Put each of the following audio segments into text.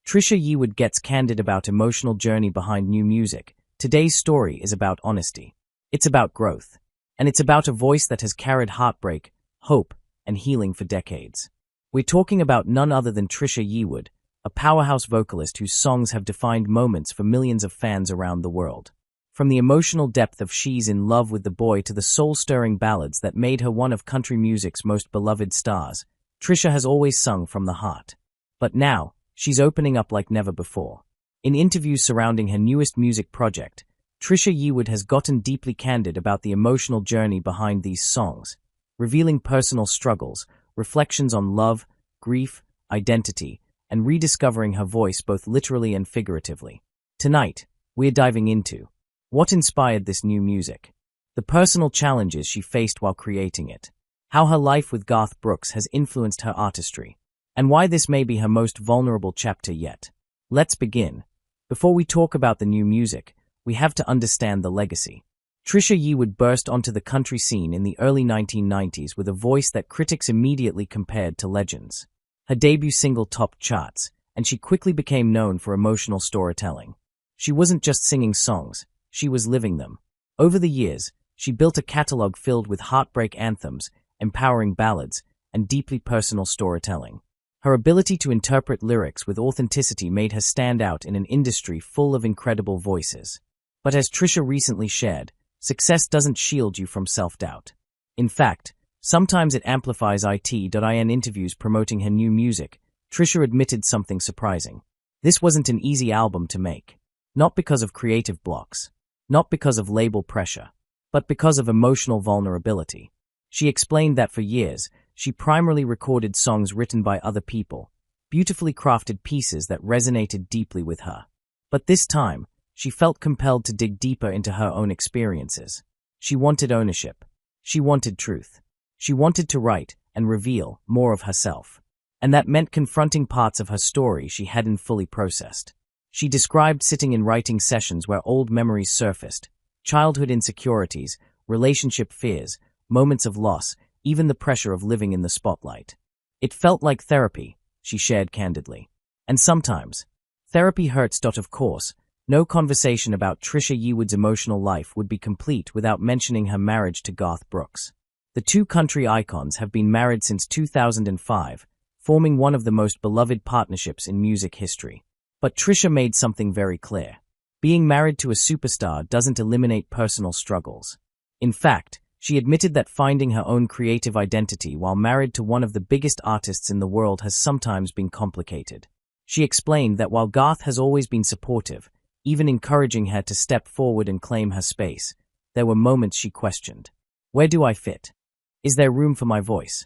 Trisha Yearwood gets candid about emotional journey behind new music. Today's story is about honesty. It's about growth. And it's about a voice that has carried heartbreak, hope, and healing for decades. We're talking about none other than Trisha Yearwood, a powerhouse vocalist whose songs have defined moments for millions of fans around the world. From the emotional depth of She's in Love with the Boy to the soul-stirring ballads that made her one of country music's most beloved stars, Trisha has always sung from the heart. But now, she's opening up like never before. In interviews surrounding her newest music project, Trisha Yearwood has gotten deeply candid about the emotional journey behind these songs, revealing personal struggles, reflections on love, grief, identity, and rediscovering her voice both literally and figuratively. Tonight, we're diving into what inspired this new music, the personal challenges she faced while creating it, how her life with Garth Brooks has influenced her artistry, and why this may be her most vulnerable chapter yet. Let's begin. Before we talk about the new music, we have to understand the legacy. Trisha Yearwood burst onto the country scene in the early 1990s with a voice that critics immediately compared to legends. Her debut single topped charts, and she quickly became known for emotional storytelling. She wasn't just singing songs, she was living them. Over the years, she built a catalog filled with heartbreak anthems, empowering ballads, and deeply personal storytelling. Her ability to interpret lyrics with authenticity made her stand out in an industry full of incredible voices. But as Trisha recently shared, success doesn't shield you from self-doubt. In fact, sometimes it amplifies it.in interviews promoting her new music. Trisha admitted something surprising. This wasn't an easy album to make. Not because of creative blocks. Not because of label pressure. But because of emotional vulnerability. She explained that for years, she primarily recorded songs written by other people, beautifully crafted pieces that resonated deeply with her. But this time, she felt compelled to dig deeper into her own experiences. She wanted ownership. She wanted truth. She wanted to write and reveal more of herself. And that meant confronting parts of her story she hadn't fully processed. She described sitting in writing sessions where old memories surfaced, childhood insecurities, relationship fears, moments of loss, even the pressure of living in the spotlight. It felt like therapy, she shared candidly. And sometimes, therapy hurts. Of course, no conversation about Trisha Yearwood's emotional life would be complete without mentioning her marriage to Garth Brooks. The two country icons have been married since 2005, forming one of the most beloved partnerships in music history. But Trisha made something very clear. Being married to a superstar doesn't eliminate personal struggles. In fact, she admitted that finding her own creative identity while married to one of the biggest artists in the world has sometimes been complicated. She explained that while Garth has always been supportive, even encouraging her to step forward and claim her space, there were moments she questioned. Where do I fit? Is there room for my voice?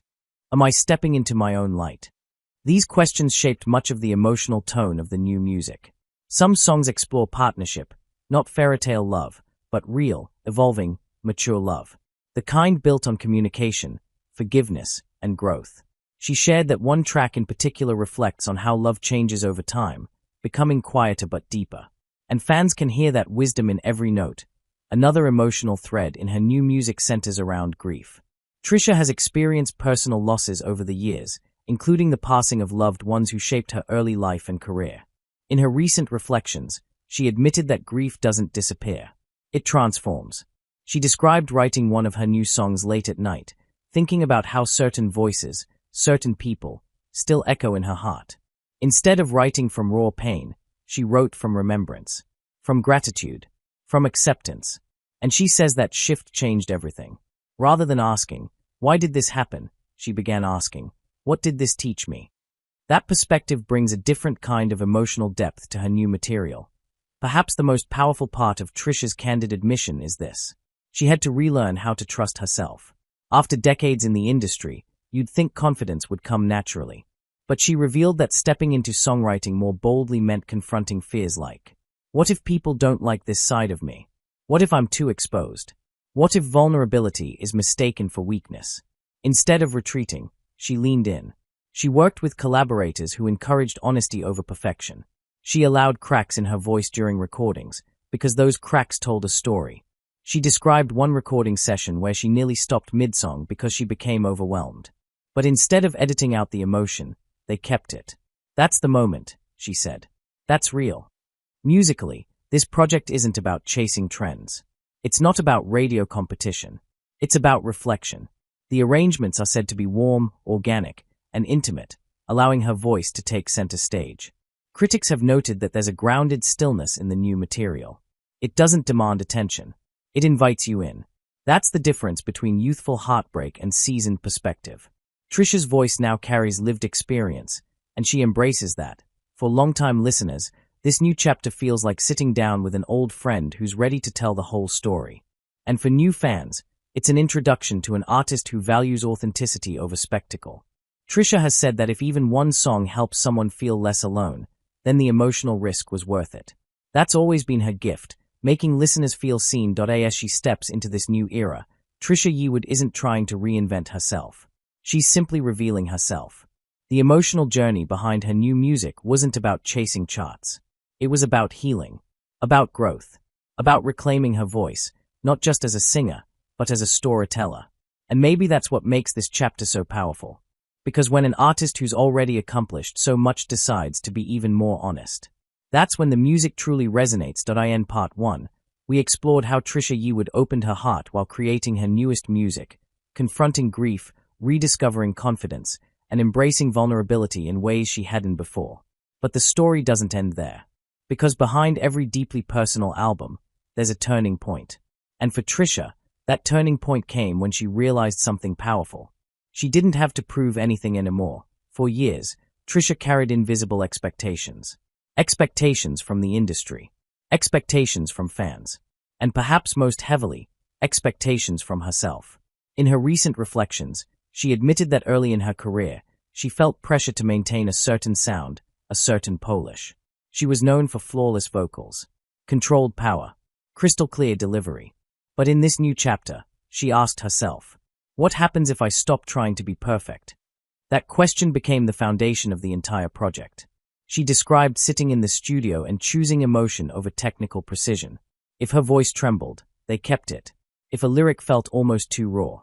Am I stepping into my own light? These questions shaped much of the emotional tone of the new music. Some songs explore partnership, not fairytale love, but real, evolving, mature love. The kind built on communication, forgiveness, and growth. She shared that one track in particular reflects on how love changes over time, becoming quieter but deeper. And fans can hear that wisdom in every note. Another emotional thread in her new music centers around grief. Trisha has experienced personal losses over the years, including the passing of loved ones who shaped her early life and career. In her recent reflections, she admitted that grief doesn't disappear. It transforms. She described writing one of her new songs late at night, thinking about how certain voices, certain people, still echo in her heart. Instead of writing from raw pain, she wrote from remembrance, from gratitude, from acceptance. And she says that shift changed everything. Rather than asking, "Why did this happen?" she began asking, "What did this teach me?" That perspective brings a different kind of emotional depth to her new material. Perhaps the most powerful part of Trisha's candid admission is this. She had to relearn how to trust herself. After decades in the industry, you'd think confidence would come naturally. But she revealed that stepping into songwriting more boldly meant confronting fears like, what if people don't like this side of me? What if I'm too exposed? What if vulnerability is mistaken for weakness? Instead of retreating, she leaned in. She worked with collaborators who encouraged honesty over perfection. She allowed cracks in her voice during recordings, because those cracks told a story. She described one recording session where she nearly stopped mid-song because she became overwhelmed. But instead of editing out the emotion, they kept it. That's the moment, she said. That's real. Musically, this project isn't about chasing trends. It's not about radio competition. It's about reflection. The arrangements are said to be warm, organic, and intimate, allowing her voice to take center stage. Critics have noted that there's a grounded stillness in the new material. It doesn't demand attention. It invites you in. That's the difference between youthful heartbreak and seasoned perspective. Trisha's voice now carries lived experience, and she embraces that. For longtime listeners, this new chapter feels like sitting down with an old friend who's ready to tell the whole story. And for new fans, it's an introduction to an artist who values authenticity over spectacle. Trisha has said that if even one song helps someone feel less alone, then the emotional risk was worth it. That's always been her gift, making listeners feel seen. As she steps into this new era, Trisha Yearwood isn't trying to reinvent herself. She's simply revealing herself. The emotional journey behind her new music wasn't about chasing charts. It was about healing, about growth, about reclaiming her voice, not just as a singer, but as a storyteller. And maybe that's what makes this chapter so powerful. Because when an artist who's already accomplished so much decides to be even more honest, that's when the music truly resonates. In Part 1, we explored how Trisha Yearwood opened her heart while creating her newest music, confronting grief, rediscovering confidence, and embracing vulnerability in ways she hadn't before. But the story doesn't end there. Because behind every deeply personal album, there's a turning point. And for Trisha, that turning point came when she realized something powerful. She didn't have to prove anything anymore. For years, Trisha carried invisible expectations. Expectations from the industry. Expectations from fans. And perhaps most heavily, expectations from herself. In her recent reflections, she admitted that early in her career, she felt pressure to maintain a certain sound, a certain polish. She was known for flawless vocals, controlled power, crystal clear delivery. But in this new chapter, she asked herself, what happens if I stop trying to be perfect? That question became the foundation of the entire project. She described sitting in the studio and choosing emotion over technical precision. If her voice trembled, they kept it. If a lyric felt almost too raw,